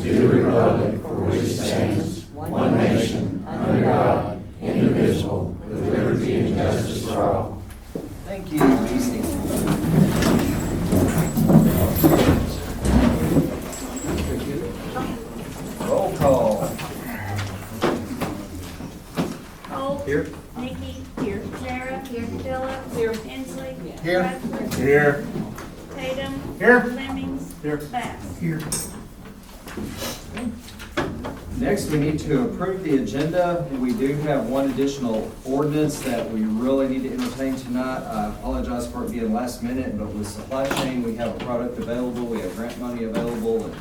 to the republic for which it stands, one nation, under God, indivisible, with liberty and justice for all. Thank you. Be seated. Roll call. Holt. Here. Nikki. Here. Sarah. Here. Phillips. Here. Hensley. Here. Bradford. Here. Tatum. Here. Lemmings. Here. Bass. Here. Next, we need to approve the agenda. We do have one additional ordinance that we really need to entertain tonight. I apologize for it being last minute, but with supply chain, we have a product available, we have grant money available, and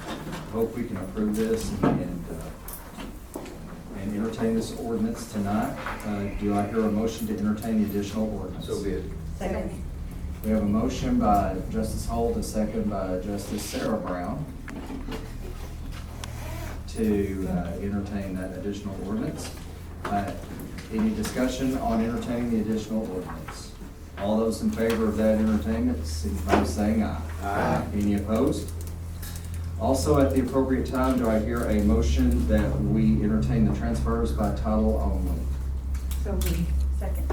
hope we can approve this and entertain this ordinance tonight. Do I hear a motion to entertain the additional ordinance? So be it. Second. We have a motion by Justice Holt, a second by Justice Sarah Brown to entertain that additional ordinance. Any discussion on entertaining the additional ordinance? All those in favor of that entertainment, signify by saying aye. Aye. Any opposed? Also, at the appropriate time, do I hear a motion that we entertain the transfers by title only? So moved. Second.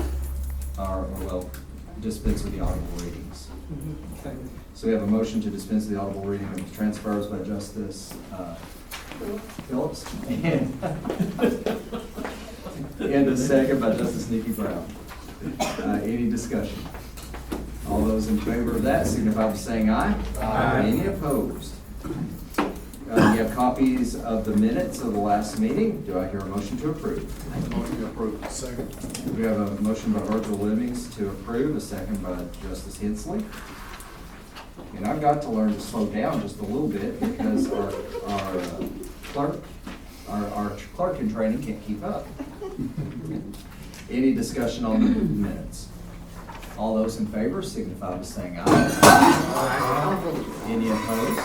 Or, well, dispense with the audible readings. So we have a motion to dispense with the audible reading of the transfers by Justice Phillips and a second by Justice Nikki Brown. Any discussion? All those in favor of that signify by saying aye. Aye. Any opposed? You have copies of the minutes of the last meeting. Do I hear a motion to approve? Motion to approve. Second. We have a motion by Virgil Lemmings to approve, a second by Justice Hensley. And I've got to learn to slow down just a little bit because our clerk in training can't keep up. Any discussion on the minutes? All those in favor signify by saying aye. Any opposed?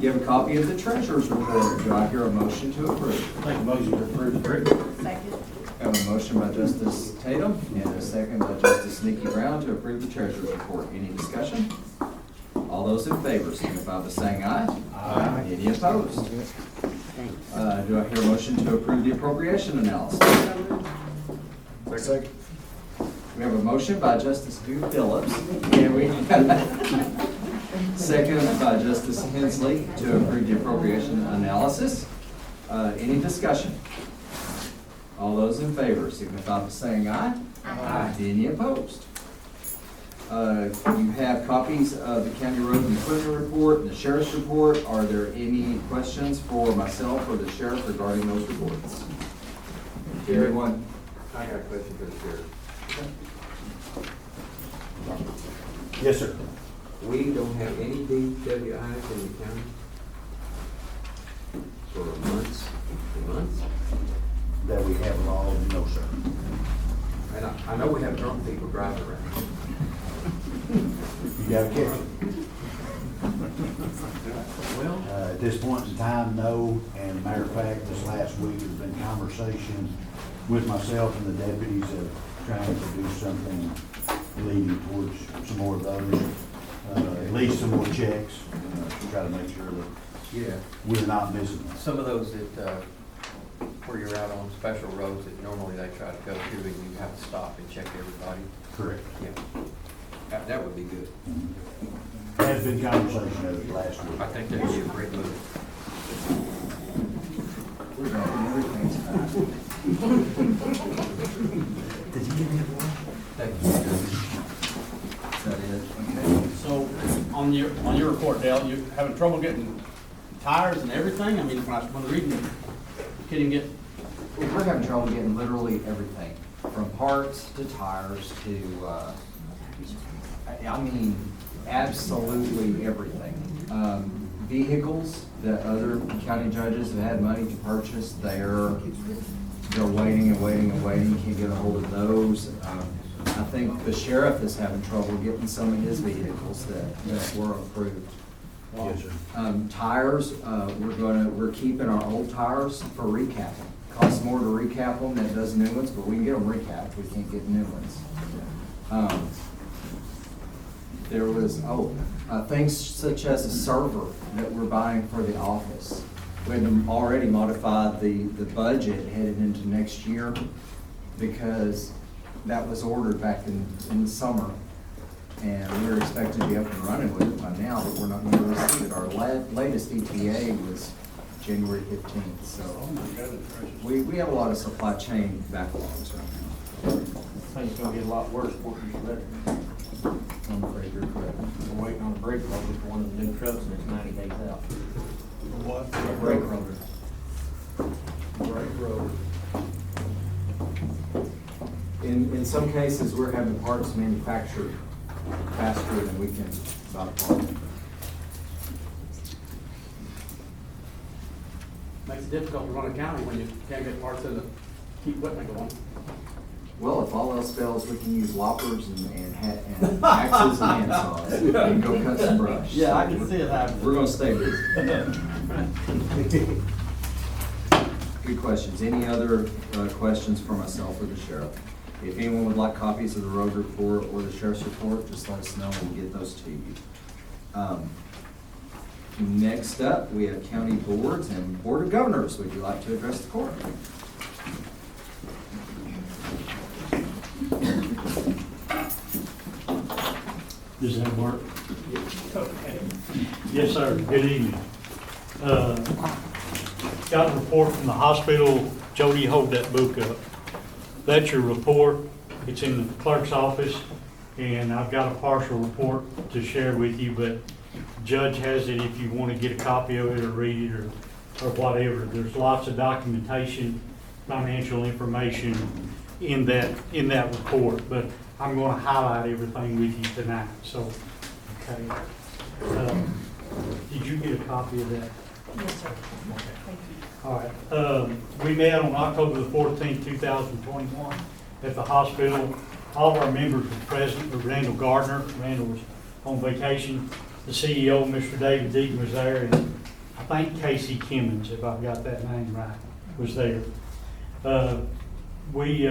You have a copy of the treasurer's report. Do I hear a motion to approve? Make a motion to approve. Second. I have a motion by Justice Tatum and a second by Justice Nikki Brown to approve the treasurer's report. Any discussion? All those in favor signify by saying aye. Aye. Any opposed? Do I hear a motion to approve the appropriation analysis? Second. We have a motion by Justice Phillips and we second by Justice Hensley to approve the appropriation analysis. Any discussion? All those in favor signify by saying aye. Aye. Any opposed? You have copies of the county road and equipment report and the sheriff's report. Are there any questions for myself or the sheriff regarding those reports? Everyone? I got a question for the sheriff. Yes, sir. We don't have any DWIs in the county for months and months. That we have all, no, sir. And I know we have drunk people driving around. You gotta catch it. Well, At this point in time, no, and matter of fact, this last week has been conversation with myself and the deputies of trying to do something leading towards some more of those, at least some more checks, to try to make sure that Yeah, we're not missing them. some of those that, where you're out on special roads that normally they try to go to and you have to stop and check everybody. Correct. Yeah, that would be good. Has been conversation of it last week. I think that'd be a great move. We're going to do everything tonight. Did you give me one? Thank you. Is that it? Okay. So on your report, Dale, you having trouble getting tires and everything? I mean, when I was reading it, you can't even get, We're having trouble getting literally everything, from parts to tires to, I mean, absolutely everything. Vehicles that other county judges have had money to purchase, they're waiting and waiting and waiting, can't get a hold of those. I think the sheriff is having trouble getting some of his vehicles that were approved. Yes, sir. Tires, we're keeping our old tires for recapping. Costs more to recap them than it does new ones, but we can get them recapped, we can't get new ones. There was, things such as a server that we're buying for the office. We had already modified the budget headed into next year because that was ordered back in the summer. And we were expected to be up and running with it by now, but we're not going to receive it. Our latest ETA was January 15th, so we have a lot of supply chain backlogs right now. I think it's gonna get a lot worse before it gets better. I'm afraid you're correct. We're waiting on a brake roller for one of the new trucks and it's 90 days out. What? Brake roller. Brake roller. In some cases, we're having parts manufactured faster than we can buy a part. Makes it difficult to run a county when you can't get parts of the, keep equipment going. Well, if all else fails, we can use loppers and axes and handsaws and go cut some brush. Yeah, I can see it happening. We're gonna stay busy. Good questions. Any other questions for myself or the sheriff? If anyone would like copies of the road report or the sheriff's report, just let us know and we'll get those to you. Next up, we have county boards and board of governors. Would you like to address the court? Does that work? Yes, sir. Good evening. Got a report from the hospital. Jody, hold that book up. That's your report. It's in the clerk's office, and I've got a partial report to share with you, but the judge has it if you want to get a copy of it or read it or whatever. There's lots of documentation, financial information in that report, but I'm going to highlight everything with you tonight. So, okay. Did you get a copy of that? Yes, sir. Okay. All right. We met on October the 14th, 2021 at the hospital. All of our members were present, but Randall Gardner. Randall was on vacation. The CEO, Mr. David Deaton, was there, and I think Casey Kimmons, if I've got that name right, was there. We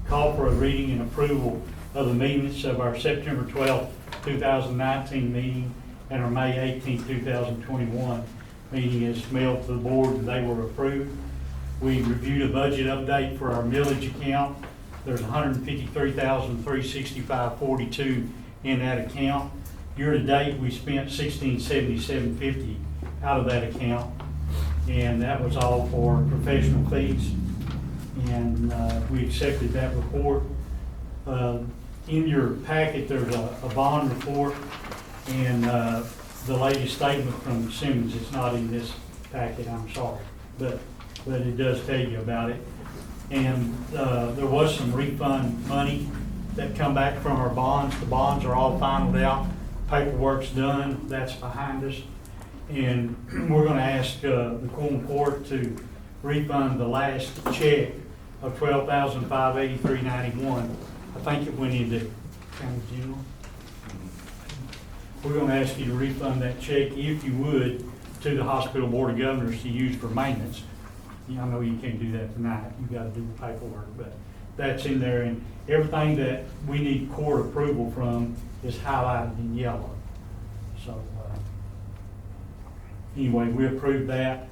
called for a reading and approval of the minutes of our September 12th, 2019 meeting and our May 18th, 2021 meeting is mailed to the board, and they were approved. We reviewed a budget update for our millage account. There's $153,365.42 in that account. Year to date, we spent $1,677.50 out of that account, and that was all for professional fees. And we accepted that report. In your packet, there's a bond report and the latest statement from Simmons. It's not in this packet, I'm sorry, but it does tell you about it. And there was some refund money that come back from our bonds. The bonds are all finalized out, paperwork's done, that's behind us. And we're gonna ask the Quorum Court to refund the last check of $12,583.91. I think it went into county general. We're gonna ask you to refund that check, if you would, to the hospital board of governors to use for maintenance. I know you can't do that tonight, you gotta do the paperwork, but that's in there, and everything that we need court approval from is highlighted in yellow. So, anyway, we approved that.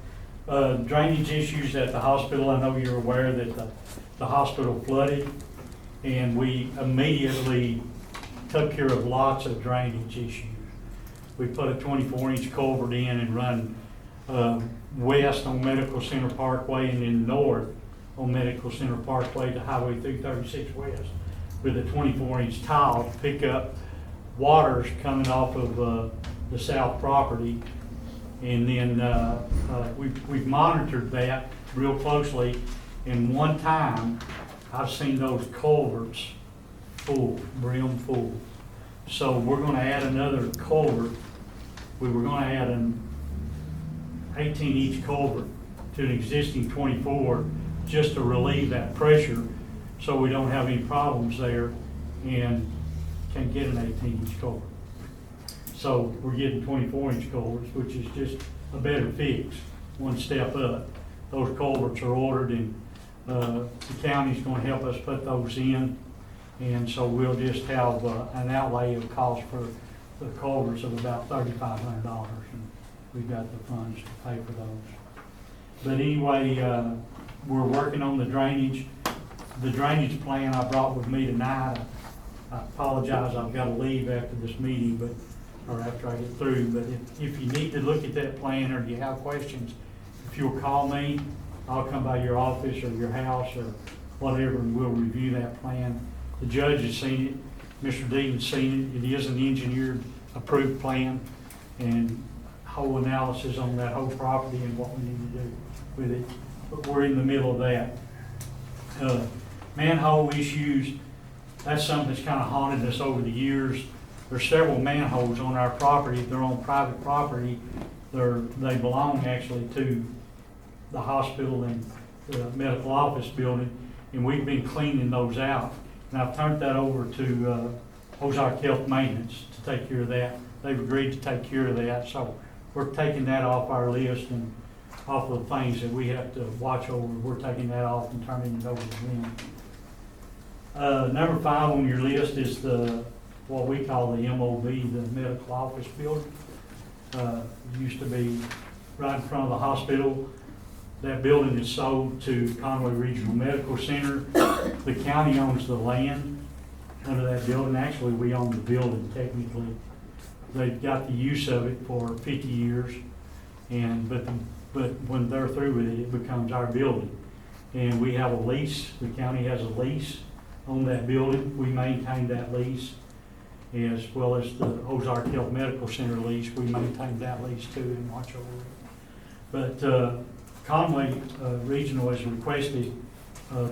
Drainage issues at the hospital, I know you're aware that the hospital flooded, and we immediately took care of lots of drainage issues. We put a 24-inch culvert in and run west on Medical Center Parkway and then north on Medical Center Parkway to Highway 336 West with a 24-inch tile to pick up waters coming off of the south property. And then we've monitored that real closely, and one time I've seen those culverts full, brim full. So we're gonna add another culvert. We were gonna add an 18-inch culvert to an existing 24 just to relieve that pressure so we don't have any problems there and can get an 18-inch culvert. So we're getting 24-inch culverts, which is just a better fix, one step up. Those culverts are ordered, and the county's gonna help us put those in. And so we'll just have an outlay of cost for the culverts of about $3,500, and we've got the funds to pay for those. But anyway, we're working on the drainage. The drainage plan I brought with me tonight, I apologize, I've got to leave after this meeting, or after I get through, but if you need to look at that plan or you have questions, if you'll call me, I'll come by your office or your house or whatever, and we'll review that plan. The judge has seen it, Mr. Deaton's seen it, it is an engineered approved plan, and whole analysis on that whole property and what we need to do with it, but we're in the middle of that. Manhole issues, that's something that's kind of haunted us over the years. There's several manholes on our property. They're on private property. They belong actually to the hospital and the medical office building, and we've been cleaning those out. And I've turned that over to Ozark Health Maintenance to take care of that. They've agreed to take care of that, so we're taking that off our list and off of the things that we have to watch over. We're taking that off and turning it over to them. Number 5 on your list is what we call the MOB, the medical office building. It used to be right in front of the hospital. That building is sold to Conway Regional Medical Center. The county owns the land under that building. Actually, we own the building technically. They've got the use of it for 50 years, but when they're through with it, it becomes our building. And we have a lease. The county has a lease on that building. We maintain that lease, as well as the Ozark Health Medical Center lease. We maintain that lease too and watch over it. But Conway Regional has requested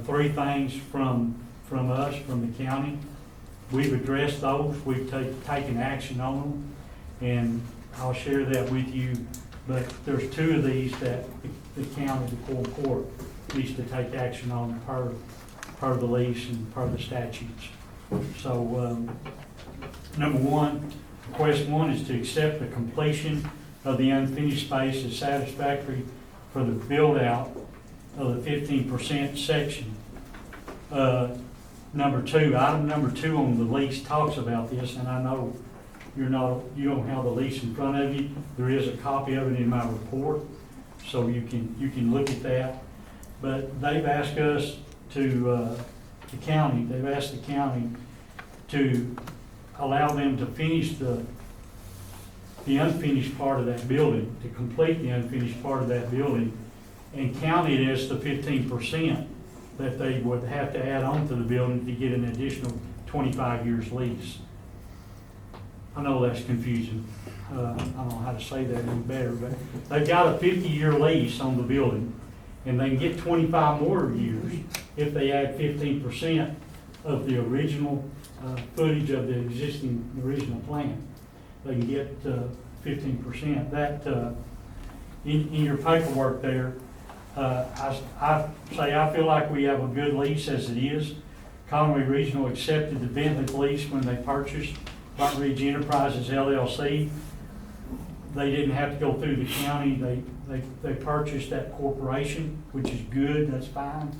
3 things from us, from the county. We've addressed those. We've taken action on them, and I'll share that with you. But there's 2 of these that the county, the Quorum Court, needs to take action on per the lease and per the statutes. So number 1, request 1 is to accept the completion of the unfinished space as satisfactory for the build-out of the 15% section. Number 2, item number 2 on the lease talks about this, and I know you don't have the lease in front of you. There is a copy of it in my report, so you can look at that. But they've asked us they've asked the county to allow them to finish the unfinished part of that building, to complete the unfinished part of that building, and count it as the 15% that they would have to add on to the building to get an additional 25 years lease. I know that's confusing. I don't know how to say that any better, but they've got a 50-year lease on the building, and they can get 25 more years if they add 15% of the original footage of the original plan. They can get 15%. That in your paperwork there, I feel like we have a good lease as it is. Conway Regional accepted the Bentley lease when they purchased Rock Ridge Enterprises LLC. They didn't have to go through the county. They purchased that corporation, which is good. That's fine.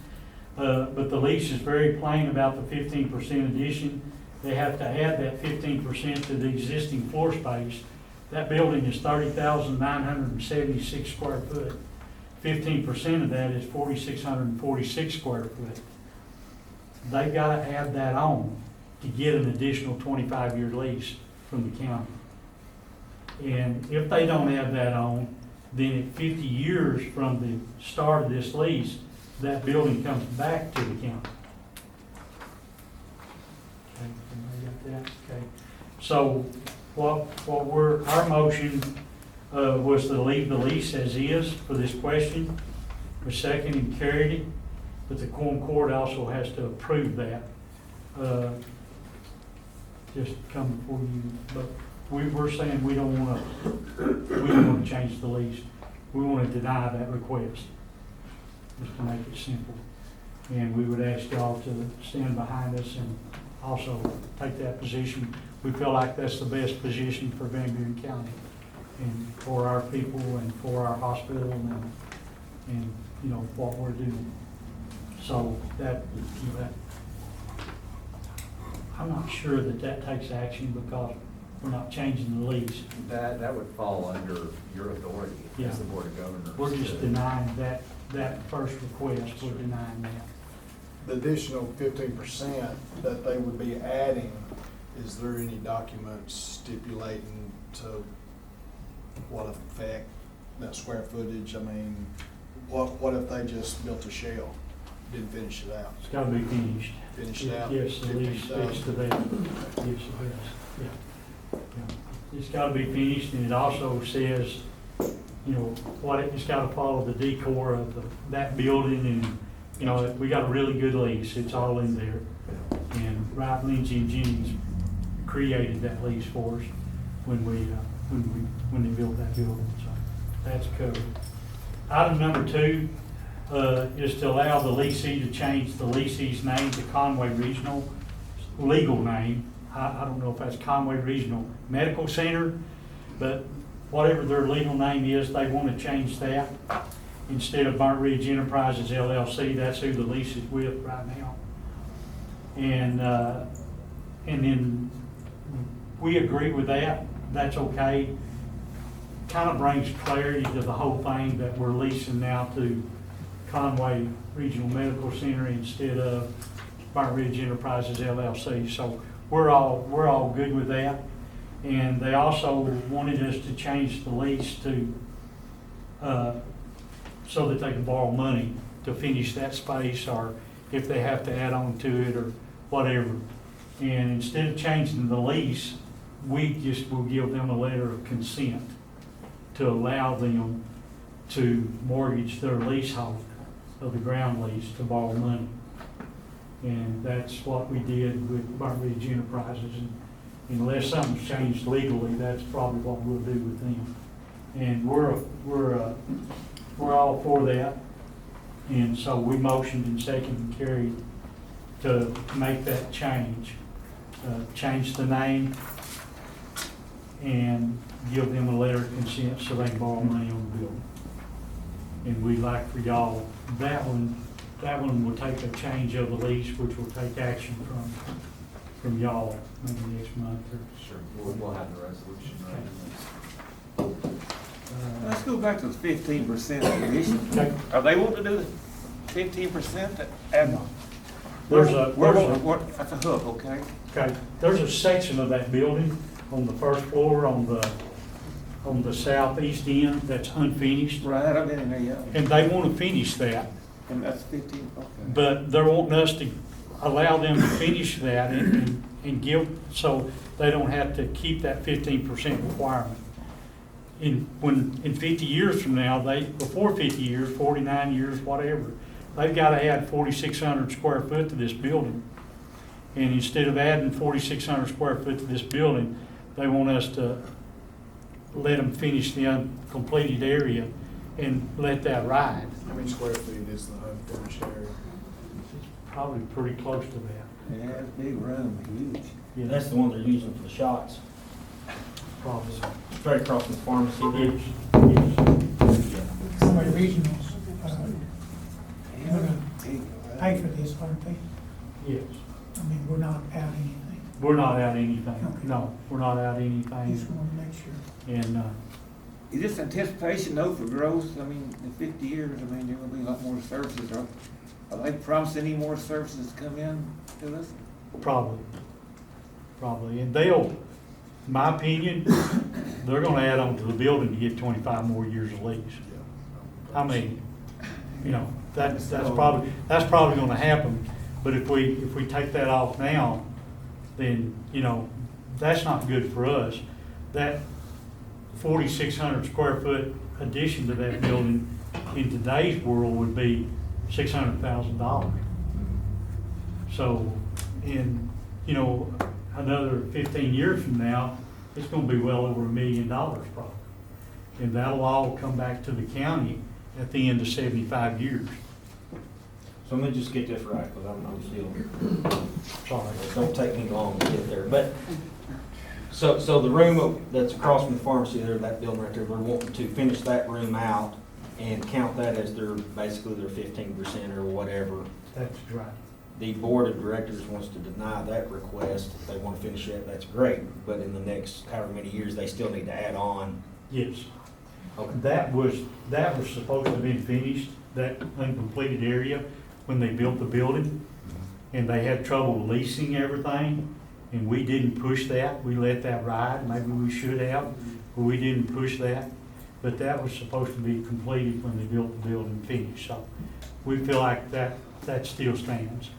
But the lease is very plain about the 15% addition. They have to add that 15% to the existing floor space. That building is 30,976 square foot. 15% of that is 4,646 square foot. They've got to add that on to get an additional 25-year lease from the county. And if they don't add that on, then at 50 years from the start of this lease, that building comes back to the county. Okay, everybody got that? Okay. So our motion was to leave the lease as is for this question. We seconded and carried it, but the Quorum Court also has to approve that. Just come before you, but we're saying we don't want to change the lease. We want to deny that request, just to make it simple. And we would ask y'all to stand behind us and also take that position. We feel like that's the best position for Van Buren County and for our people and for our hospital and you know what we're doing. So that I'm not sure that that takes action because we're not changing the lease. That would fall under your authority Yeah. as the Board of Governors. We're just denying that first request, we're denying that. The additional 15% that they would be adding, is there any documents stipulating to what effect that square footage? I mean, what if they just built a shell, didn't finish it out? It's gotta be finished. Finish it out? Yes, the lease fixed to that. Yes, it is, yeah. Yeah. It's gotta be finished, and it also says, you know, it's gotta follow the decor of that building, and, you know, we got a really good lease, it's all in there. And Wright, Lindsay, and Jennings created that lease for us when they built that building, so that's covered. Item number 2, is to allow the leasee to change the leasee's name to Conway Regional, legal name. I don't know if that's Conway Regional Medical Center, but whatever their legal name is, they want to change that. Instead of Burnt Ridge Enterprises LLC, that's who the lease is with right now. And then we agree with that, that's okay. Kind of brings clarity to the whole thing that we're leasing now to Conway Regional Medical Center instead of Burnt Ridge Enterprises LLC. So we're all good with that. And they also wanted us to change the lease to, so that they can borrow money to finish that space, or if they have to add on to it or whatever. And instead of changing the lease, we just will give them a letter of consent to allow them to mortgage their leasehold of the ground lease to borrow money. And that's what we did with Burnt Ridge Enterprises. And unless something's changed legally, that's probably what we'll do with them. And we're all for that. And so we motioned and seconded and carried to make that change. Change the name and give them a letter of consent so they can borrow money on the building. And we'd like for y'all, that one will take a change of the lease, which will take action from y'all maybe next month or. Sure, we'll have the resolution right. Let's go back to the 15% addition. Okay. Are they wanting to do the 15% add? No. There's a That's a hook, okay? Okay, there's a section of that building on the first floor on the southeast end that's unfinished. Right, I've been in there, yeah. And they want to finish that, And that's 15, okay. but they're wanting us to allow them to finish that and give, so they don't have to keep that 15% requirement. In 50 years from now, before 50 years, 49 years, whatever, they've got to add 4,600 square foot to this building. And instead of adding 4,600 square foot to this building, they want us to let them finish the uncompleted area and let that ride. How many square feet is the unfinished area? Probably pretty close to that. Yeah, it's big room, huge. Yeah, that's the one they're using for the shots, Probably. straight across from the pharmacy. Yes, yes. Conway Regionals, gonna Big. pay for this, aren't they? Yes. I mean, we're not out anything. We're not out anything. Okay. No, we're not out Just anything. want to make sure. And, Is this anticipation though for growth? I mean, in 50 years, I mean, there will be a lot more services. Are they promising any more services to come in to us? probably. And they'll, in my opinion, they're gonna add on to the building to get 25 more years of lease. I mean, you know, that's probably gonna happen. But if we take that off now, then, you know, that's not good for us. That 4,600 square foot addition to that building in today's world would be $600,000. So, in, you know, another 15 years from now, it's gonna be well over $1 million probably. And that'll all come back to the county at the end of 75 years. So let me just get this right, because I'm still, Sorry. it don't take me long to get there, but, so the room that's across from the pharmacy there, that building right there, we're wanting to finish that room out and count that as basically their 15% or whatever. That's right. the board of directors wants to deny that request, if they want to finish it, that's great, but in the next however many years, they still need to add on. Yes. Okay. That was supposed to have been finished, that uncompleted area, when they built the building. And they had trouble leasing everything, and we didn't push that. We let that ride. Maybe we should have, but we didn't push that. But that was supposed to be completed when they built the building finished. So we feel like that still stands.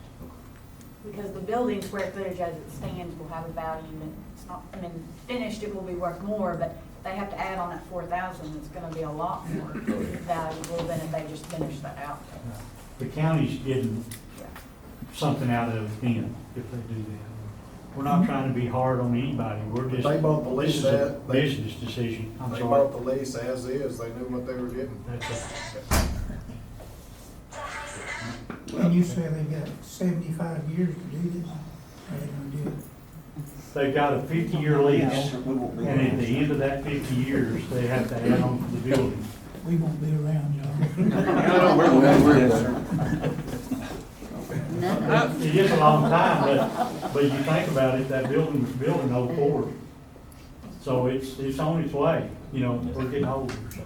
Because the building square footage as it stands will have a value, and it's not, I mean, finished it will be worth more, but if they have to add on that 4,000, it's gonna be a lot more valuable than if they just finish that out. The county's getting Yeah. something out of it then, if they do that. We're not trying to be hard on anybody. We're just, They bought the lease this is a at- they- business decision. I'm They sorry. bought the lease as is, they knew what they were getting. That's it. And you say they got 75 years to do this, or they gonna do it? They've got a 50-year lease, We won't be and at around. the end of that 50 years, they have to add on to the building. We won't be around, John. No, It is a long time, but you think about it, that building was built in '04. So it's on its way, you know, we're getting older, so.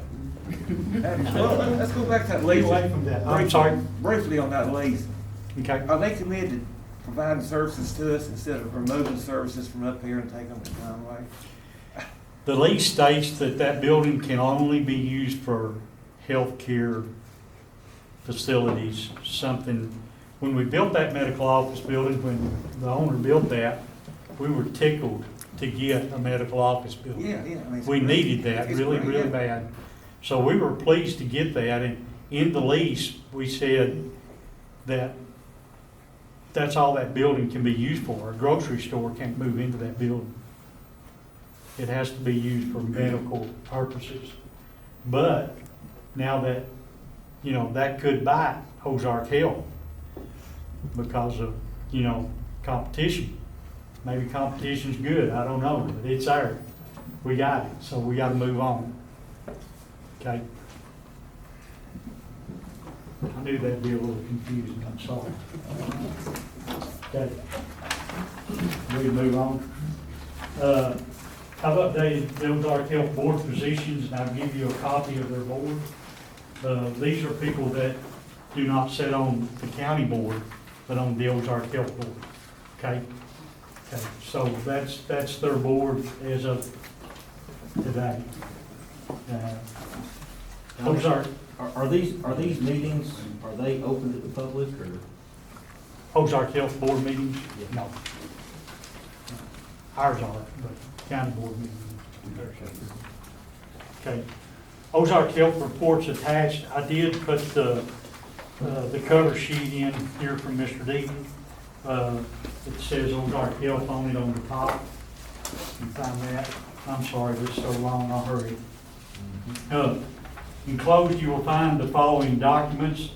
Well, let's go back to that Get lease. away from that. I'm Briefly- sorry. Briefly on that lease, Okay. are they committed to providing services to us instead of removing services from up here and taking them to Conway? The lease states that that building can only be used for healthcare facilities, something. When we built that medical office building, when the owner built that, we were tickled to get a medical office building. Yeah, yeah. I mean, it's We great. needed that It's really, great, really yeah. bad. So we were pleased to get that, and in the lease, we said that that's all that building can be used for. A grocery store can't move into that building. It has to be used for medical purposes. But now that, you know, that could bite Ozark Health because of, you know, competition. Maybe competition's good, I don't know, but it's there. We got it, so we gotta move on. Okay? I knew that'd be a little confusing, I'm sorry. Okay. We move on. I've updated the Ozark Health Board positions, and I'll give you a copy of their board. These are people that do not sit on the county board, but on the Ozark Health Board. Okay? Okay, so that's their board as of today. Ozark, Are these meetings, are they open to the public, or? Ozark Health Board meetings? No. Ours are, but county board meetings. Okay. Ozark Health reports attached. I did put the cover sheet in here from Mr. Deaton. It says Ozark Health on it on the top. You can find that. I'm sorry, this is so long, I'll hurry. Enclosed, you will find the following documents: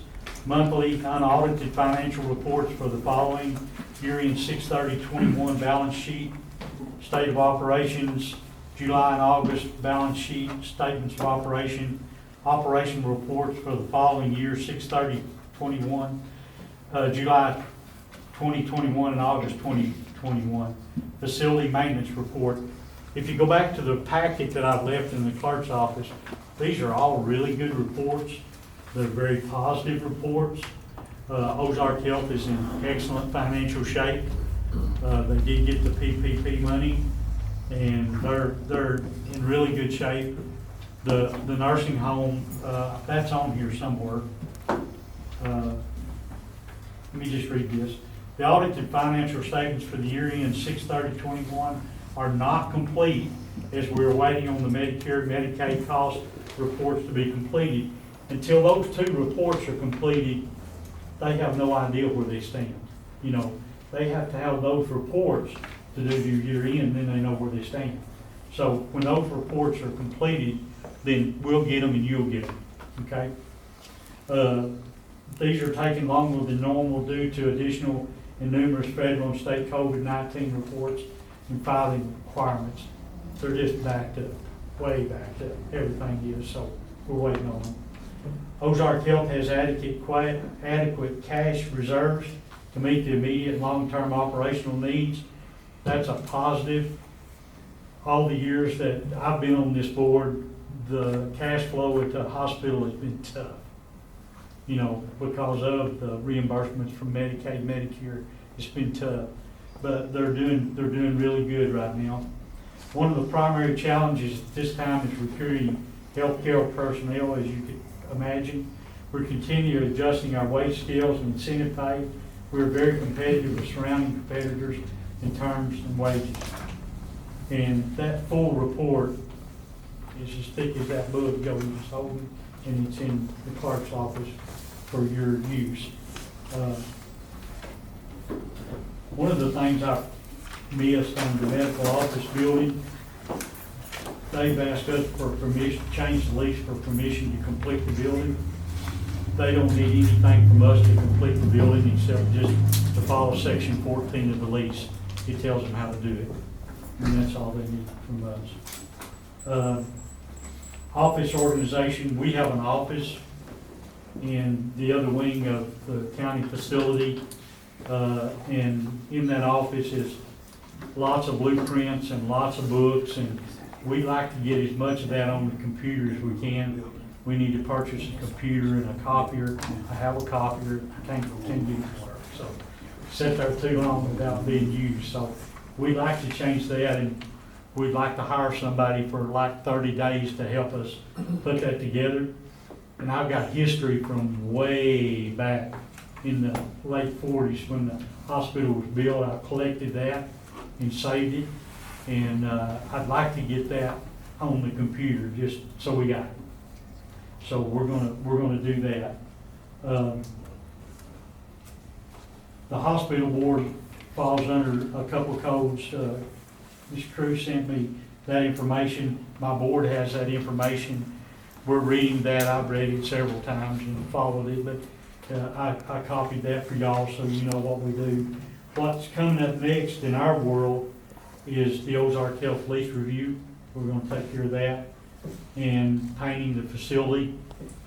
monthly unaudited financial reports for the following year-end 6/30/21 balance sheet, state of operations, July and August balance sheet, statements of operation, operation reports for the following year 6/30/21, July 2021 and August 2021, facility maintenance report. If you go back to the packet that I've left in the clerk's office, these are all really good reports. They're very positive reports. Ozark Health is in excellent financial shape. They did get the PPP money, and they're in really good shape. The nursing home, that's on here somewhere. Let me just read this. The audited financial statements for the year end 6/30/21 are not complete, as we're waiting on the Medicare, Medicaid cost reports to be completed. Until those two reports are completed, they have no idea where they stand. You know, they have to have those reports to do their year end, then they know where they stand. So when those reports are completed, then we'll get them and you'll get them, okay? These are taking longer than normal due to additional and numerous federal and state COVID-19 reports and filing requirements. They're just backed up, way backed up, everything is, so we're waiting on them. Ozark Health has adequate cash reserves to meet the immediate and long-term operational needs. That's a positive. All the years that I've been on this board, the cash flow at the hospital has been tough, you know, because of the reimbursements from Medicaid, Medicare. It's been tough, but they're doing really good right now. One of the primary challenges at this time is recruiting healthcare personnel, as you could imagine. We're continually adjusting our wage scales and incentive pay. We're very competitive with surrounding competitors in terms and wages. And that full report is as thick as that book Joey was holding, and it's in the clerk's office for your use. One of the things I missed on the medical office building, they've asked us for permission, change the lease for permission to complete the building. They don't need anything from us to complete the building except just to follow section 14 of the lease. It tells them how to do it, and that's all they need from us. Office organization, we have an office in the other wing of the county facility, and in that office is lots of blueprints and lots of books, and we like to get as much of that on the computer as we can. We need to purchase a computer and a copier. I have a copier, can't use it work, so sat there too long without being used. So we'd like to change that, and we'd like to hire somebody for like 30 days to help us put that together. And I've got history from way back in the late 40s when the hospital was built. I collected that and saved it, and I'd like to get that on the computer just so we got it. So we're gonna do that. The hospital board falls under a couple of codes. Ms. Cruz sent me that information. My board has that information. We're reading that. I've read it several times and followed it, but I copied that for y'all so you know what we do. What's coming up next in our world is the Ozark Health Lease Review. We're gonna take care of that. And painting the facility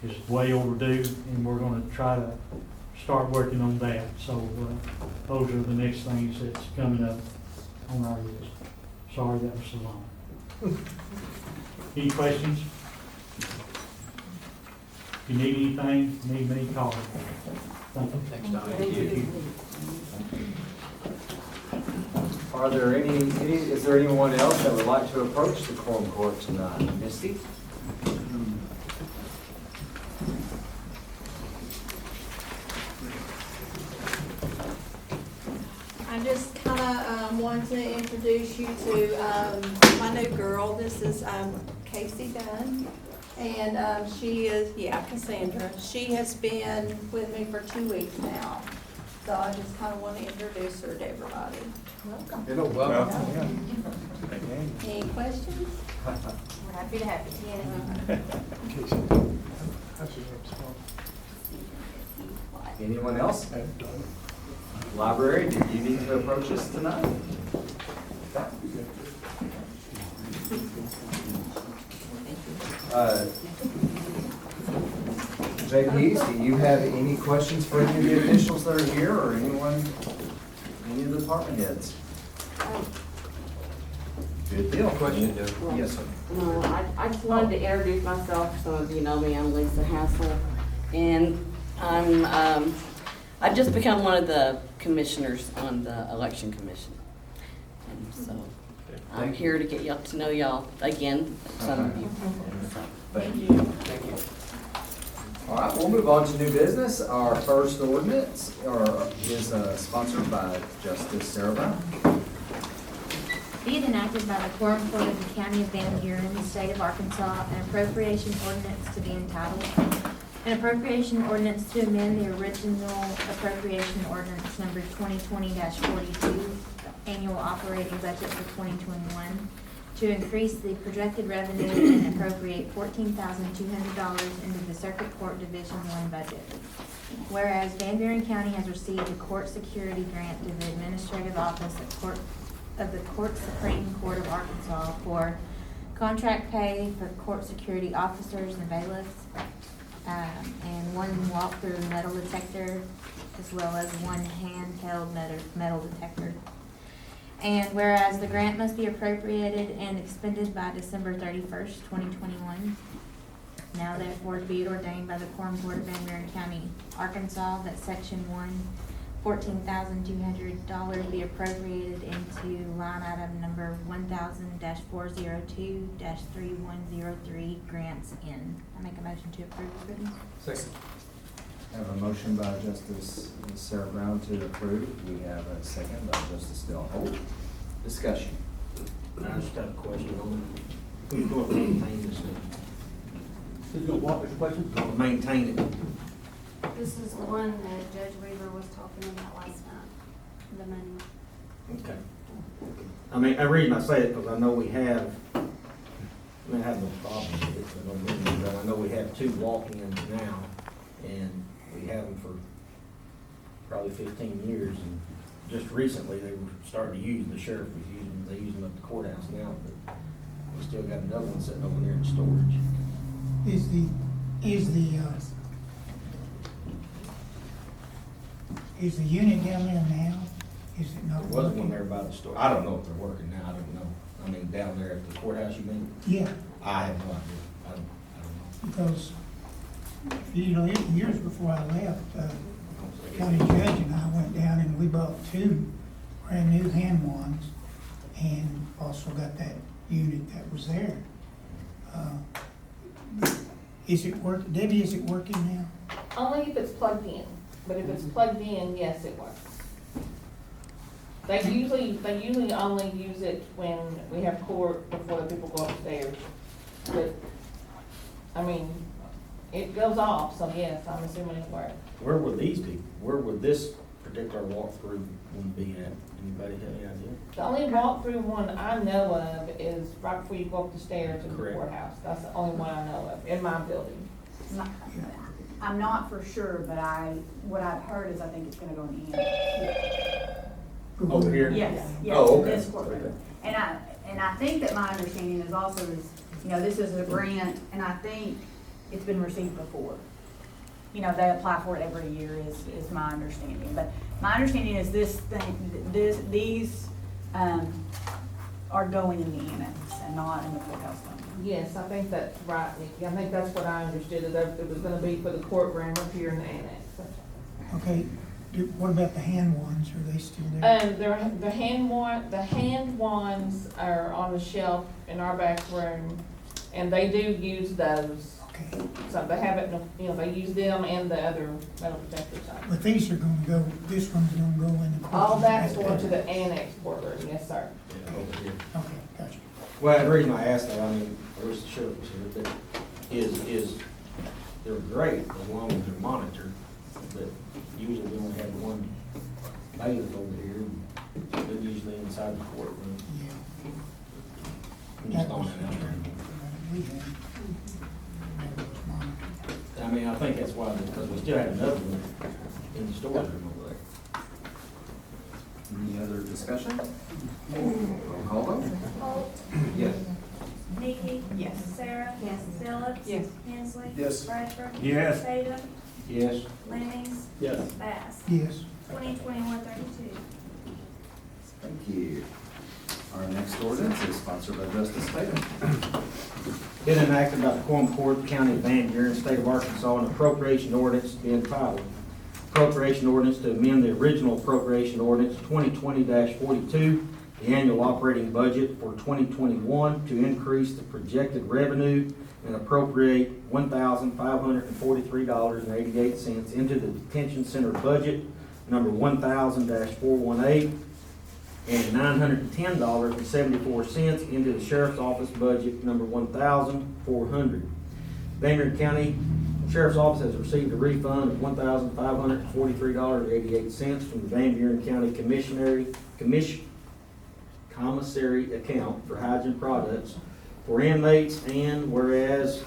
is way overdue, and we're gonna try to start working on that. So those are the next things that's coming up on our list. Sorry that was so long. Any questions? If you need anything, need me, call me. Thank you. Thanks, Donnie. Thank you. Are there is there anyone else that would like to approach the Quorum Court tonight? Misty? I just kind of wanted to introduce you to my new girl. This is Casey Dunn, and she is, Cassandra. She has been with me for 2 weeks now, so I just kind of want to introduce her to everybody. Welcome. Hello, welcome. Any questions? We're happy to have you. Anyone else? Library, did you need to approach us tonight? JPs, do you have any questions for any of the officials that are here, or anyone, any of the department heads? Good deal. Question, Joe? Yes, sir. No, I just wanted to introduce myself. Some of you know me. I'm Lisa Hassel, and I've just become one of the commissioners on the election commission, and so I'm here to get y'all to know y'all again. Some of you. So, Thank you. Thank you. All right, we'll move on to new business. Our first ordinance is sponsored by Justice Sarah Brown. Be it enacted by the Quorum Court of the County of Van Buren, the State of Arkansas, an appropriation ordinance to be entitled, an appropriation ordinance to amend the original appropriation ordinance number 2020-42, annual operating budget for 2021, to increase the projected revenue and appropriate $14,200 into the Circuit Court Division 1 budget. Whereas Van Buren County has received a court security grant to the Administrative Office of the Court Supreme Court of Arkansas for contract pay for court security officers and bailiffs, and one walk-through metal detector as well as one handheld metal detector. And whereas the grant must be appropriated and expended by December 31st, 2021, now therefore be it ordained by the Quorum Board of Van Buren County, Arkansas, that Section 1, $14,200 be appropriated into line item number 1000-402-3103 grants in. I make a motion to approve the written. Second. I have a motion by Justice Sarah Brown to approve. We have a second by Justice Del Holt. Discussion. I just got a question on it. Who's going to maintain this thing? Who's gonna walk this question? Going to maintain it? This is the one that Judge Weaver was talking about last night, the money. Okay. I mean, the reason I say it, because I know we have, I have no problem with it, but I know we have 2 walk-ins now, and we have them for probably 15 years, and just recently they were starting to use, the sheriff was using them, they use them at the courthouse now, but we still got another one sitting over there in storage. Is the unit down there now? Is it not There wasn't one working? there by the store. I don't know if they're working now, I don't know. I mean, down there at the courthouse, you mean? Yeah, I have no idea. I don't know. because, years before I left, county judge and I went down and we bought 2 brand new hand wands and also got that unit that was there. Is it Debbie, is it working now? Only if it's plugged in, but if it's plugged in, yes, it works. They usually only use it when we have court before the people go upstairs. But, I mean, it goes off, so yes, I'm assuming it works. Where would these be? Where would this particular walkthrough one be at? Anybody have any idea? The only walkthrough one I know of is right before you go up the stairs in the Correct. courthouse. That's the only one I know of, in my building. I'm not for sure, but what I've heard is I think it's gonna go in the end. Over here? Yes, yes, Oh, in okay. this courtroom. And I think that my understanding is also this is a grant, and I think it's been received before. They apply for it every year is my understanding. But my understanding is these are going in the annex and not in the courthouse fund. Yes, I think that's right, Nikki. I think that's what I understood, that it was gonna be for the courtroom up here in the annex. Okay, what about the hand wands? Are they still there? The hand wands are on the shelf in our back room, and they do use those. Okay, So they have it, they use them and the other metal detectors. but these are gonna go, this one's gonna go in the. All that's going to the annex courtroom, yes, sir. Yeah, over here. Okay, gotcha. Well, the reason I asked that, I mean, I wish the sheriff was here, but is they're great as long as they're monitored, but usually we only have one bailiff over here, and they're usually inside the courtroom. Yeah. I'm just throwing that out there. I mean, I think that's why, because we still have another one in the storage room over there. Any other discussion? Roll call vote? Holt, Yes. Nikki, Yes. Sarah. Yes. Phillips. Yes. Hensley. Yes. Bradford. Yes. Tatum. Yes. Lennings. Yes. Bass. Yes. 2021-32. Thank you. Our next ordinance is sponsored by Justice Tatum. Been enacted by the Quorum Court, County of Van Buren, State of Arkansas, an appropriation ordinance to be entitled Appropriation Ordinance to amend the original appropriation ordinance 2020-42, the annual operating budget for 2021 to increase the projected revenue and appropriate $1,543.88 into the detention center budget number 1000-418 and $910.74 into the sheriff's office budget number 1,400. Van Buren County Sheriff's Office has received a refund of $1,543.88 from the Van Buren County commissary account for hygiene products for inmates, and whereas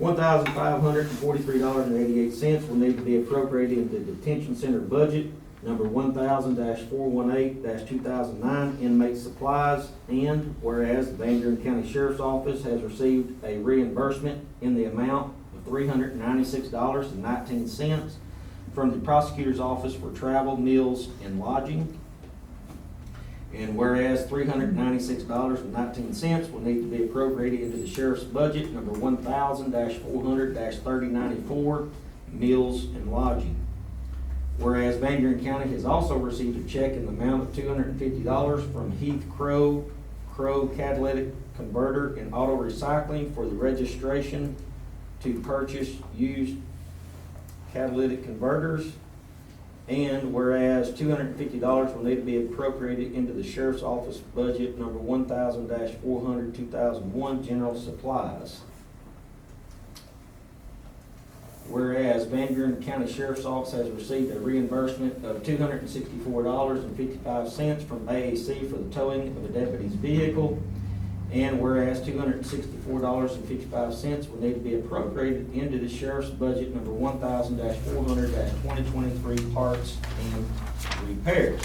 $1,543.88 will need to be appropriated into the detention center budget number 1000-418-2009 inmate supplies, and whereas the Van Buren County Sheriff's Office has received a reimbursement in the amount of $396.19 from the prosecutor's office for travel, meals, and lodging. And whereas $396.19 will need to be appropriated into the sheriff's budget, number 1000-400-3094, meals and lodging. Whereas Van Buren County has also received a check in the amount of $250 from Heath Crow Catalytic Converter and Auto Recycling for the registration to purchase used catalytic converters. And whereas $250 will need to be appropriated into the sheriff's office budget, number 1000-400-2001, general supplies. Whereas Van Buren County Sheriff's Office has received a reimbursement of $264.55 from AAC for the towing of a deputy's vehicle. And whereas $264.55 will need to be appropriated into the sheriff's budget, number 1000-400-2023, parts and repairs.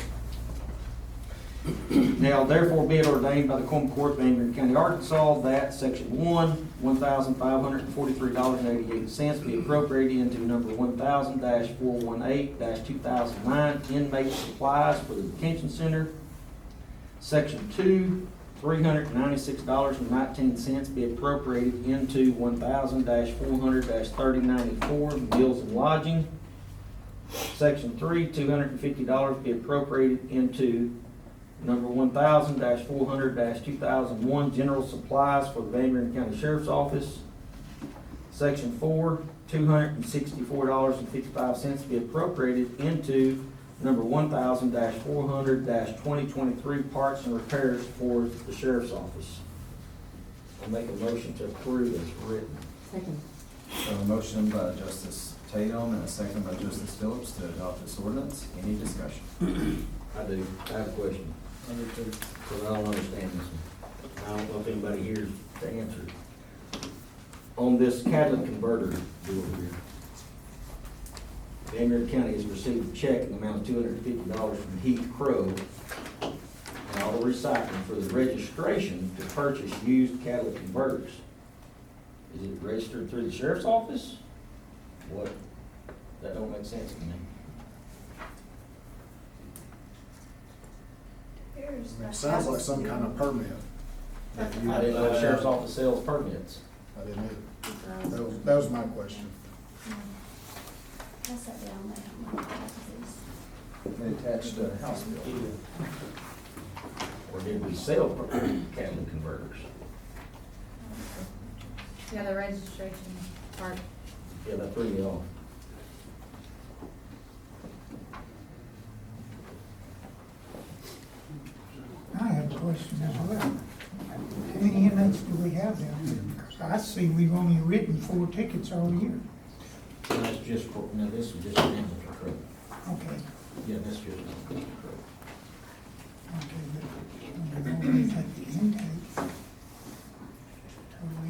Now therefore be it ordained by the Quorum Court, Van Buren County, Arkansas, that section 1, $1,543.88 be appropriated into number 1000-418-2009, inmate supplies for the detention center. Section 2, $396.19 be appropriated into 1000-400-3094, meals and lodging. Section 3, $250 be appropriated into number 1000-400-2001, general supplies for the Van Buren County Sheriff's Office. Section 4, $264.55 be appropriated into number 1000-400-2023, parts and repairs for the Sheriff's Office. I'll make a motion to approve as written. Second. A motion by Justice Tatum and a second by Justice Phillips to adopt this ordinance. Any discussion? I do. I have a question. Because I don't understand this one. I don't know if anybody here is to answer it. On this catalytic converter deal here, Van Buren County has received a check in the amount of $250 from Heath Crow and Auto Recycling for the registration to purchase used catalytic converters. Is it registered through the sheriff's office? What? That don't make sense to me. It sounds like some kind of permit. I didn't know the sheriff's office sells permits. I didn't either. That was my question. Pass that down there. They attached a House bill. Or did we sell catalytic converters? Yeah, the registration part. Yeah, that threw me off. I have a question as well. How many inmates do we have down here? Because I see we've only written 4 tickets all year. And that's just for, no, this is just an amateur crew. Okay, Yeah, that's just an amateur crew. okay, but we only take the intake. Total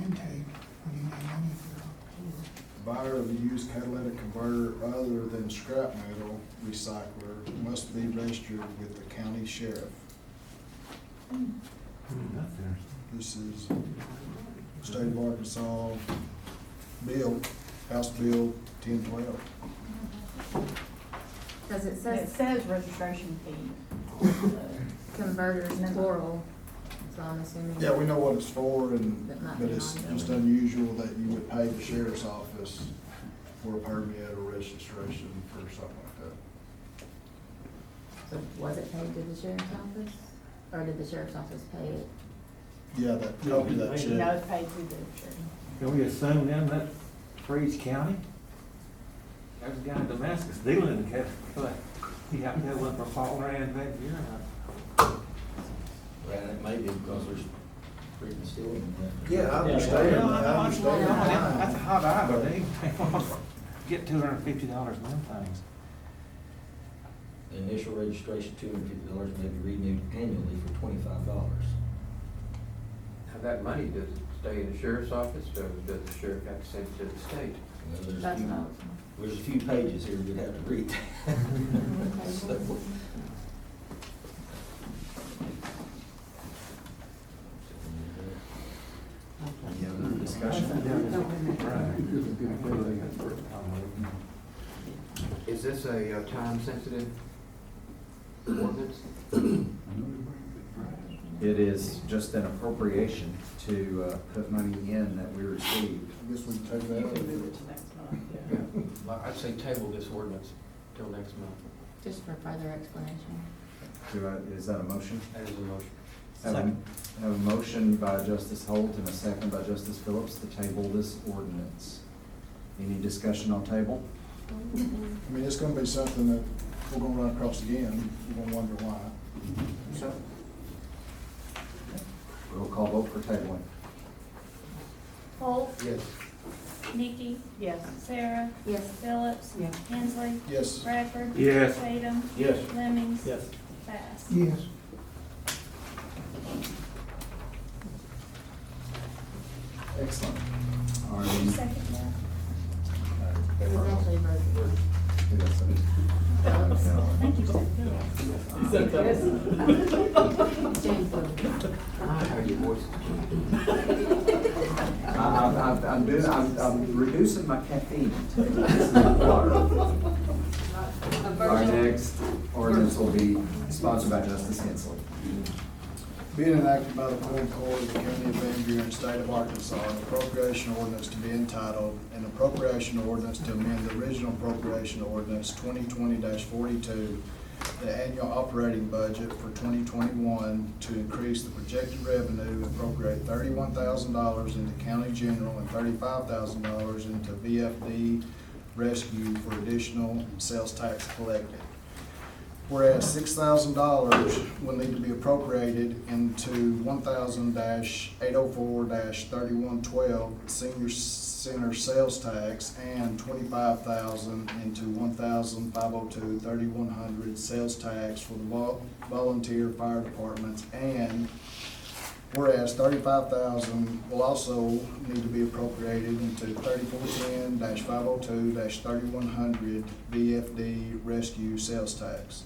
intake, what do you mean, money for? Buyer of a used catalytic converter other than scrap metal recycler must be registered with the county sheriff. This is State of Arkansas bill, House Bill 1012. Because it It says says registration fee. converters plural, so I'm assuming. Yeah, we know what it's for, That might but be it's ongoing. just unusual that you would pay the sheriff's office for a permit or registration for something like that. So was it paid to the sheriff's office, or did the sheriff's office pay it? Yeah, that copy of that No, check. it's paid through the sheriff. Can we assume then that for each county? There's a guy in Damascus dealing in the cat, he happened to have one for Faulkner and Van Buren. And it may be because there's freaking stealing in that. Yeah, I Yeah, understand. I I understand. understand. That's a hot item, they get $250 in them things. The initial registration, $250, may be renewed annually for $25. Now, that money, does it stay in the sheriff's office, or does the sheriff have to send it to the state? Well, there's a That's few- not. There's a few pages here you'd have to read. So, Any other discussion? Is this a time-sensitive ordinance? It is just an appropriation to put money in that we received. I guess we can take that out. Yeah. I'd say table this ordinance till next month. Just for further explanation. Is that a motion? That is a motion. Have a motion by Justice Holt and a second by Justice Phillips to table this ordinance. Any discussion on table? I mean, it's gonna be something that we're gonna run across again, you're gonna wonder why. So. Roll call vote for tabling. Holt, Yes. Nikki, Yes. Sarah, Yes. Phillips, Yes. Hensley, Yes. Bradford. Yes. Tatum. Yes. Lemmings. Yes. Bass. Yes. Excellent. All Did you right. second that? It was actually voted. Who got some? Phillips. No. Thank you, Phillips. James voted. I heard your voice. I'm reducing my caffeine intake. This is water. Our next ordinance will be sponsored by Justice Hensley. Being enacted by the Quorum Court of the County of Van Buren, State of Arkansas, an appropriation ordinance to be entitled, an appropriation ordinance to amend the original appropriation ordinance 2020-42, the annual operating budget for 2021 to increase the projected revenue and appropriate $31,000 into county general and $35,000 into VFD rescue for additional sales tax collected. Whereas $6,000 will need to be appropriated into 1,000-804-3112 senior center sales tax and $25,000 into 1,502-3100 sales tax for the volunteer fire departments. And whereas $35,000 will also need to be appropriated into 3410-502-3100 VFD rescue sales tax.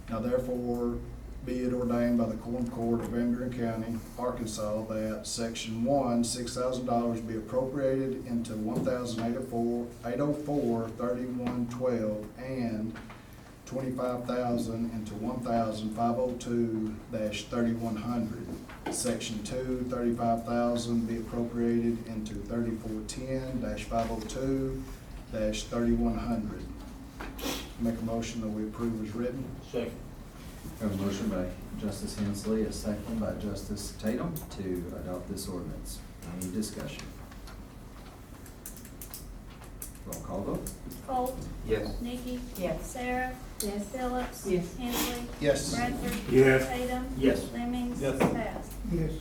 Now therefore, be it ordained by the Quorum Court of Van Buren County, Arkansas, that Section 1, $6,000 be appropriated into 1,804-3112 and 25,000 into 1,502-3100. Section 2, 35,000 be appropriated into 3410-502-3100. Make a motion that we approve as written. Second. We have a motion by Justice Hensley, a second by Justice Tatum to adopt this ordinance. Any discussion? Roll call vote. Holt, Yes. Nikki. Yes. Sarah. Yes. Phillips. Yes. Hensley. Yes. Bradford. Yes. Tatum. Yes. Lemmings. Yes. Bass. Yes.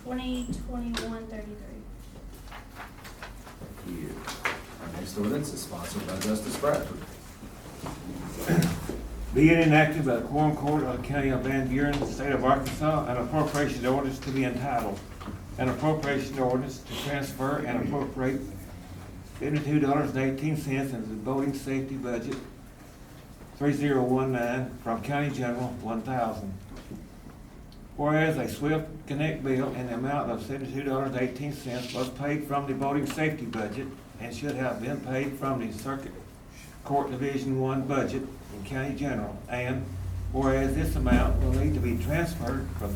2021-33. Thank you. Our next ordinance is sponsored by Justice Bradford. Be it enacted by the Quorum Court of the County of Van Buren, State of Arkansas, an appropriation ordinance to be entitled, an appropriation ordinance to transfer and appropriate $72.18 into the voting safety budget 3019 from County General 1000. Whereas a Swift Connect bill in the amount of $72.18 was paid from the voting safety budget and should have been paid from the Circuit Court Division 1 budget in County General, and whereas this amount will need to be transferred from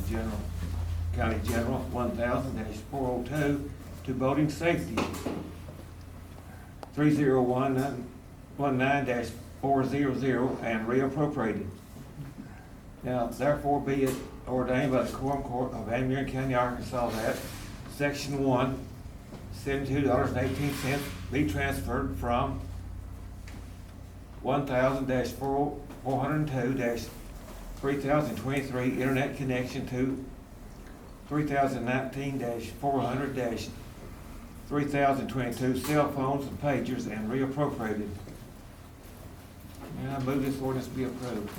County General 1000-402 to voting safety 3019-400 and reappropriated. Now therefore be it ordained by the Quorum Court of Van Buren County, Arkansas, that Section 1, $72.18 be transferred from 1000-402-3023 internet connection to 3019-400-3022 cell phones and pagers and reappropriated. And I move this ordinance be approved.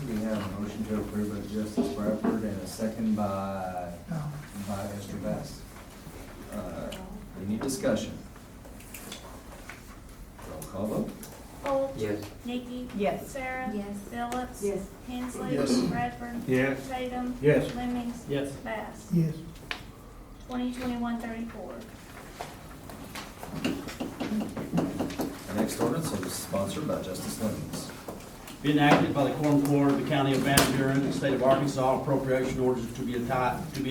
We have a motion to approve by Justice Bradford and a second by Esther Bass. Any discussion? Roll call vote. Holt. Yes. Nikki. Yes. Sarah. Yes. Phillips. Yes. Hensley. Yes. Bradford. Yes. Tatum. Yes. Lemmings. Yes. Bass. Yes. 2021-34. The next ordinance is is sponsored by Justice Lemmings. Be enacted by the Quorum Court of the County of Van Buren, the State of Arkansas, appropriation ordinance to be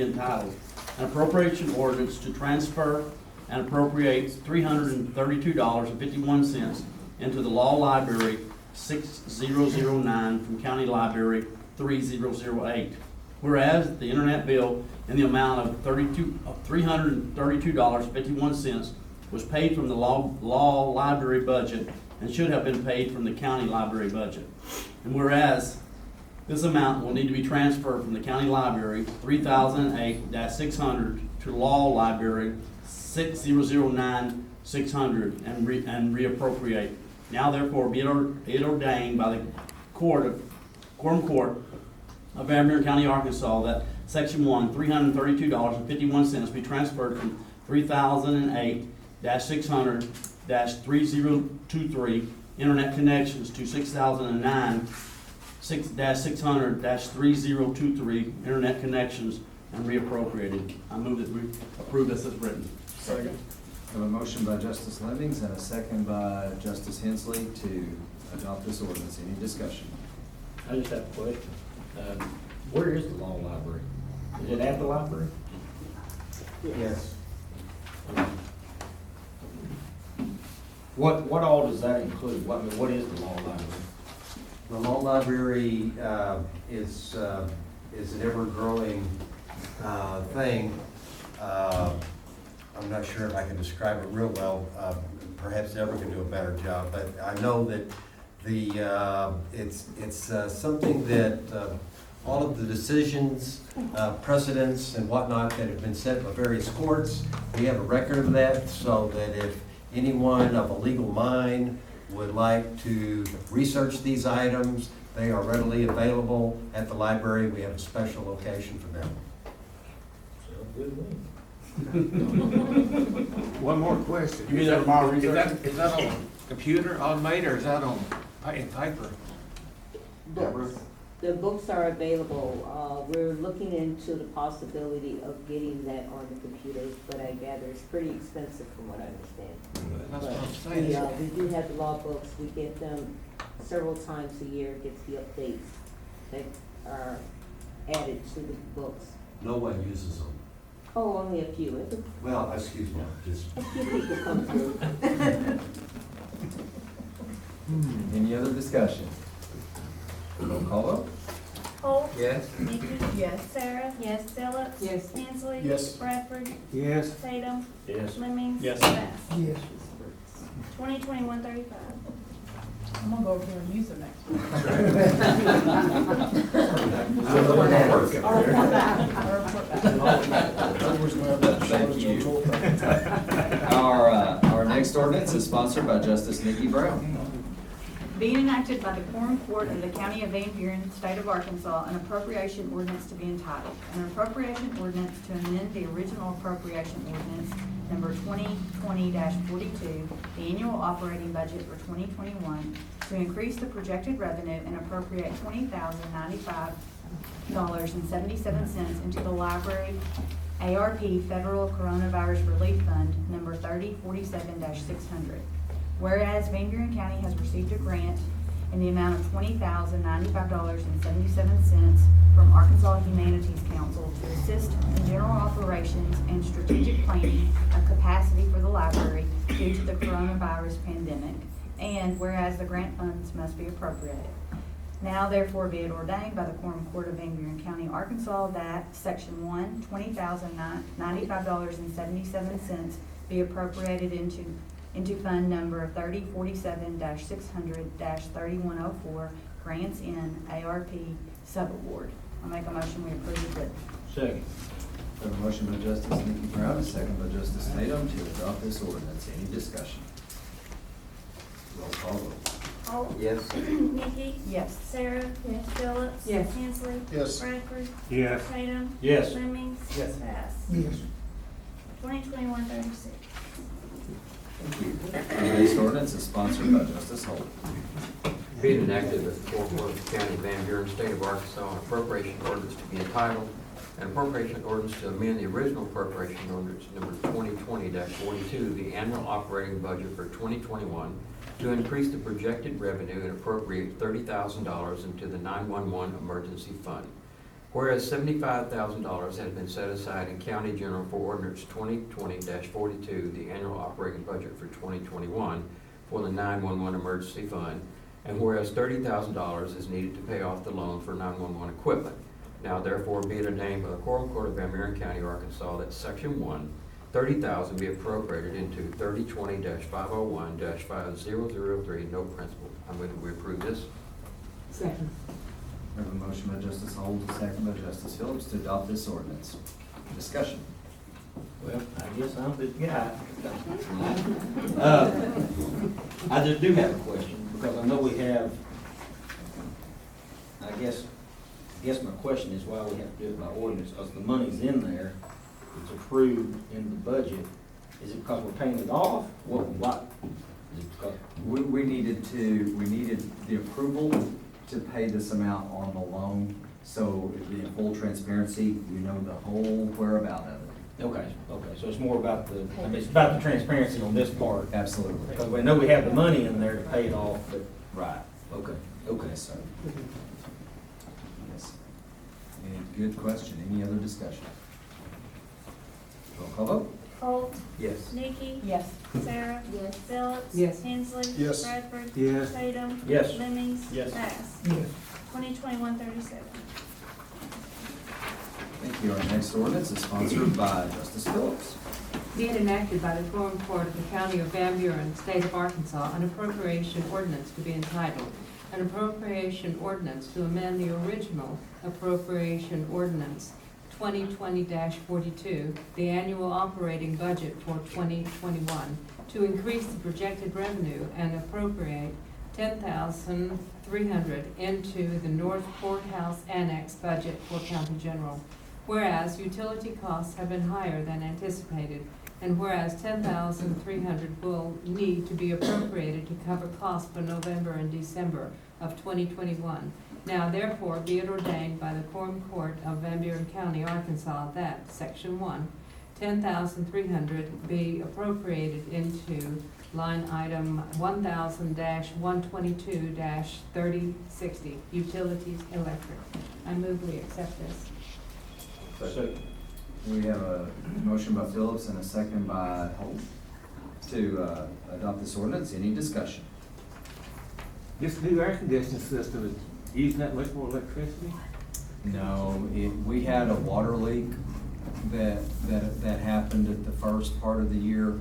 entitled, an appropriation ordinance to transfer and appropriate $332.51 into the Law Library 6009 from County Library 3008. Whereas the internet bill in the amount of $332.51 was paid from the law library budget and should have been paid from the county library budget. And whereas this amount will need to be transferred from the county library 3008-600 to law library 6009-600 and reappropriate. Now therefore be it ordained by the Quorum Court of Van Buren County, Arkansas, that Section 1, $332.51 be transferred from 3008-600-3023 internet connections to 6009-600-3023 internet connections and reappropriated. I move that we approve this as written. Second. I have a motion by Justice Lemmings and a second by Justice Hensley to adopt this ordinance. Any discussion? I just have a question. Where is the law library? Is it at the library? Yes. What all does that include? What is the law library? The law library is an ever-growing thing. I'm not sure if I can describe it real well. Perhaps Deborah can do a better job, but I know that it's something that all of the decisions, precedents, and whatnot that have been set by various courts, we have a record of that, so that if anyone of a legal mind would like to research these items, they are readily available at the library. We have a special location for them. Sounds good to me. One more question. You mean that tomorrow Is research? that on computer automated or is that on in paper? Books. The books are available. We're looking into the possibility of getting that on the computers, but I gather it's pretty expensive from what I understand. That's what I'm But saying. we do have the law books. We get them several times a year, gets the updates that are added to the books. No one uses them. Oh, only a few. Well, excuse me, just. A few people come through. Any other discussion? Roll call vote. Holt. Yes. Nikki. Yes. Sarah. Yes. Phillips. Yes. Hensley. Yes. Bradford. Yes. Tatum. Yes. Lemmings. Yes. Bass. Yes. 2021-35. I'm gonna go over here and use them next week. I'll report back. Otherwise, we'll have that Thank shortage you. on toll truck. Our next ordinance is sponsored by Justice Nikki Brown. Being enacted by the Quorum Court of the County of Van Buren, State of Arkansas, an appropriation ordinance to be entitled, an appropriation ordinance to amend the original appropriation ordinance number 2020-42, the annual operating budget for 2021, to increase the projected revenue and appropriate $20,095.77 into the library ARP Federal Coronavirus Relief Fund number 3047-600. Whereas Van Buren County has received a grant in the amount of $20,095.77 from Arkansas Humanities Council to assist in general operations and strategic planning of capacity for the library due to the coronavirus pandemic. And whereas the grant funds must be appropriated. Now therefore be it ordained by the Quorum Court of Van Buren County, Arkansas, that Section 1, $20,095.77 be appropriated into Fund Number 3047-600-3104, Grants in ARP Subaward. I'll make a motion we approve it. Second. We have a motion by Justice Nikki Brown, a second by Justice Tatum to adopt this ordinance. Any discussion? Roll call vote. Holt. Yes. Nikki. Yes. Sarah. Yes. Phillips. Yes. Hensley. Yes. Bradford. Yes. Tatum. Yes. Lemmings. Yes. Bass. Yes. 2021-36. Thank you. Our next ordinance is sponsored by Justice Holt. Being enacted by the Quorum Court of the County of Van Buren, State of Arkansas, an appropriation ordinance to be entitled, An appropriation ordinance to amend the original appropriation ordinance number 2020-42, the annual operating budget for 2021, to increase the projected revenue and appropriate $30,000 into the 911 emergency fund. Whereas $75,000 has been set aside in county general for ordinance 2020-42, the annual operating budget for 2021 for the 911 emergency fund, and whereas $30,000 is needed to pay off the loan for 911 equipment. Now therefore be it ordained by the Quorum Court of Van Buren County, Arkansas, that section 1, $30,000 be appropriated into 3020-501-5003, no principal. I move that we approve this. Second. We have a motion by Justice Holt, a second by Justice Phillips to adopt this ordinance. Discussion. Well, I guess I'm the guy. I just do have a question, because I know we have, I guess my question is why we have to do it by ordinance, because the money's in there, it's approved in the budget. Is it because we're paying it off? What? Is it because? We needed the approval to pay this amount on the loan, so it'd be in full transparency, you know the whole whereabout of it. Okay, so it's more about it's about the transparency on this part. Absolutely. Because we know we have the money in there to pay it off, but. Right. Okay, Sir. Yes. Any good question, any other discussion? Roll call vote? Holt, Yes. Nikki, Yes. Sarah, Yes. Phillips, Yes. Hensley, Yes. Bradford, Yes. Tatum, Yes. Lemmings, Yes. Bass. Yes. 2021-37. Thank you. Our next ordinance is sponsored by Justice Phillips. Be it enacted by the Quorum Court of the County of Van Buren, State of Arkansas, an appropriation ordinance to be entitled, an appropriation ordinance to amend the original appropriation ordinance 2020-42, the annual operating budget for 2021, to increase the projected revenue and appropriate $10,300 into the North Courthouse Annex budget for County General. Whereas utility costs have been higher than anticipated, and whereas $10,300 will need to be appropriated to cover costs for November and December of 2021. Now therefore be it ordained by the Quorum Court of Van Buren County, Arkansas, that Section 1, $10,300 be appropriated into line item 1000-122-3060, utilities electric. I move we accept this. We have a motion by Phillips and a second by Holt to adopt this ordinance. Any discussion? This new air conditioning system is using that much more electricity? No, we had a water leak that happened at the first part of the year,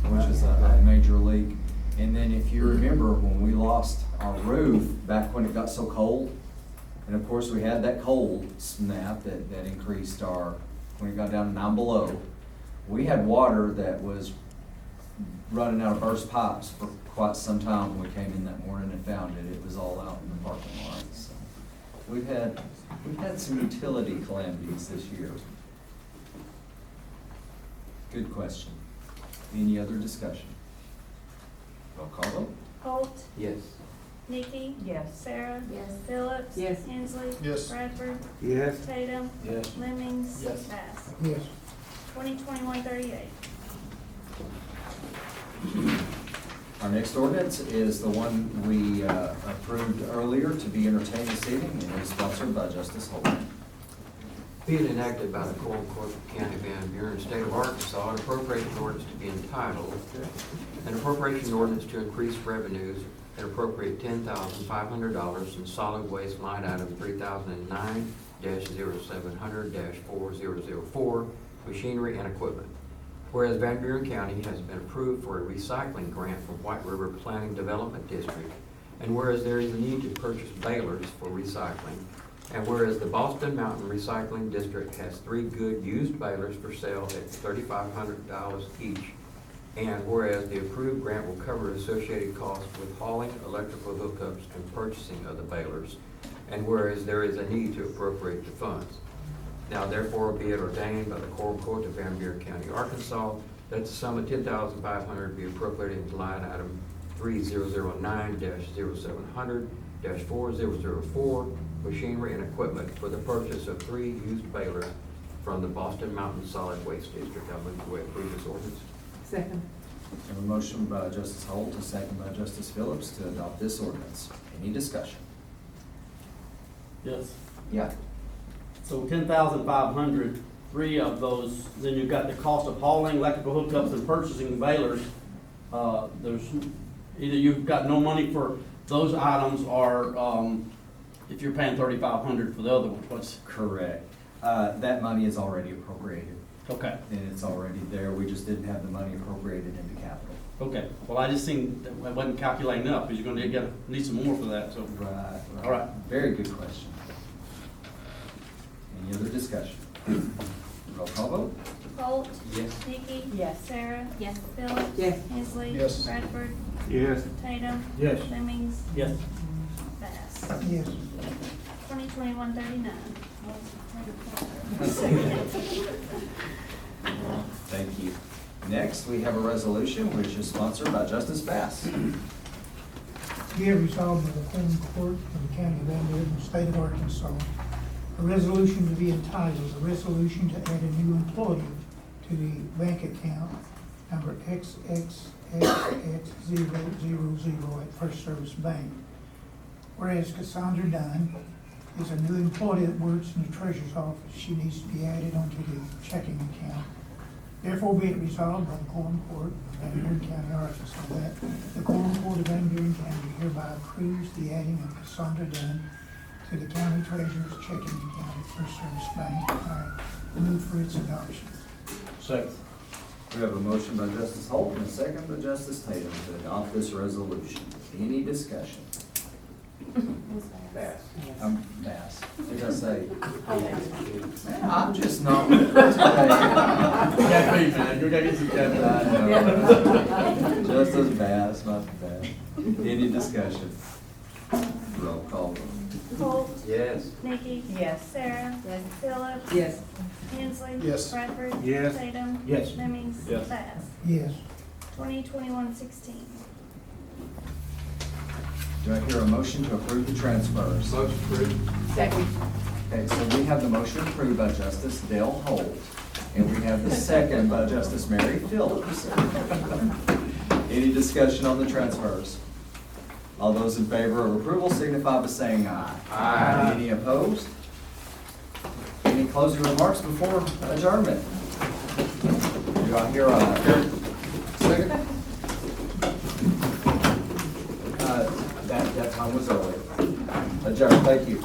which is a major leak. And then if you remember, when we lost our roof back when it got so cold, and of course we had that cold snap that increased when it got down to 9 below, we had water that was running out of burst pipes for quite some time. When we came in that morning and found it, it was all out in the parking lot. So we've had some utility calamities this year. Good question. Any other discussion? Roll call vote? Holt, Yes. Nikki, Yes. Sarah, Yes. Phillips, Yes. Hensley, Yes. Bradford, Yes. Tatum, Yes. Lemmings, Yes. Bass. Yes. 2021-38. Our next ordinance is the one we approved earlier to be entertained this evening, and it is sponsored by Justice Holt. Be it enacted by the Quorum Court of the County of Van Buren, State of Arkansas, an appropriation ordinance to be entitled, an appropriation ordinance to increase revenues and appropriate $10,500 in solid waste line item 3009-0700-4004, machinery and equipment. Whereas Van Buren County has been approved for a recycling grant from White River Planning Development District, and whereas there is a need to purchase balers for recycling, and whereas the Boston Mountain Recycling District has 3 good used balers for sale at $3,500 each, and whereas the approved grant will cover associated costs with hauling, electrical hookups, and purchasing of the balers, and whereas there is a need to appropriate the funds. Now therefore be it ordained by the Quorum Court of Van Buren County, Arkansas, that the sum of $10,500 be appropriated into line item 3009-0700-4004, machinery and equipment for the purchase of 3 used balers from the Boston Mountain Solid Waste District. I move we approve this ordinance. Second. We have a motion by Justice Holt, a second by Justice Phillips to adopt this ordinance. Any discussion? Yes. Yeah. So 10,500, 3 of those, then you've got the cost of hauling, electrical hookups, and purchasing balers. There's, either you've got no money for those items, or if you're paying 3,500 for the other ones, what's? Correct. That money is already appropriated, Okay, and it's already there. We just didn't have the money appropriated into capital. okay. Well, I just seen, that I wasn't calculating up, because you're gonna need some more for that, so. Right. All right. Very good question. Any other discussion? Roll call vote? Holt. Yes. Nikki. Yes. Sarah. Yes. Phillips. Yes. Hensley. Yes. Bradford. Yes. Tatum. Yes. Lemmings. Yes. Bass. Yes. 2021-39. Thank you. Next, we have a resolution which is sponsored by Justice Bass. Be it resolved by the Quorum Court of the County of Van Buren, State of Arkansas, a resolution to be entitled, a resolution to add a new employee to the bank account number XXXX000 at First Service Bank. Whereas Cassandra Dunn is a new employee that works in the treasurer's office, she needs to be added onto the checking account. Therefore, be it resolved by the Quorum Court of Van Buren County, Arkansas, that the Quorum Court of Van Buren County hereby approves the adding of Cassandra Dunn to the county treasurer's checking account at First Service Bank. I move for its adoption. Second. We have a motion by Justice Holt and a second by Justice Tatum to adopt this resolution. Any discussion? Bass. Bass. What did I say? Man, I'm just not with it today. Caffeine, man, you gotta get some caffeine. I know. Justice Bass, not bad. Any discussion? Roll call. Holt. Yes. Nikki. Yes. Sarah. Yes. Phillips. Yes. Hensley. Yes. Bradford. Yes. Tatum. Yes. Lemmings. Yes. Bass. Yes. 2021-16. Do I hear a motion to approve the transfers? Motion approved. Second. Okay, so we have the motion approved by Justice Dale Holt, and we have the second by Justice Mary Phillips. Any discussion on the transfers? All those in favor of approval signify by saying aye. Aye. Any opposed? Any closing remarks before adjournment? Do I hear a second? That time was early. Adjourn, thank you.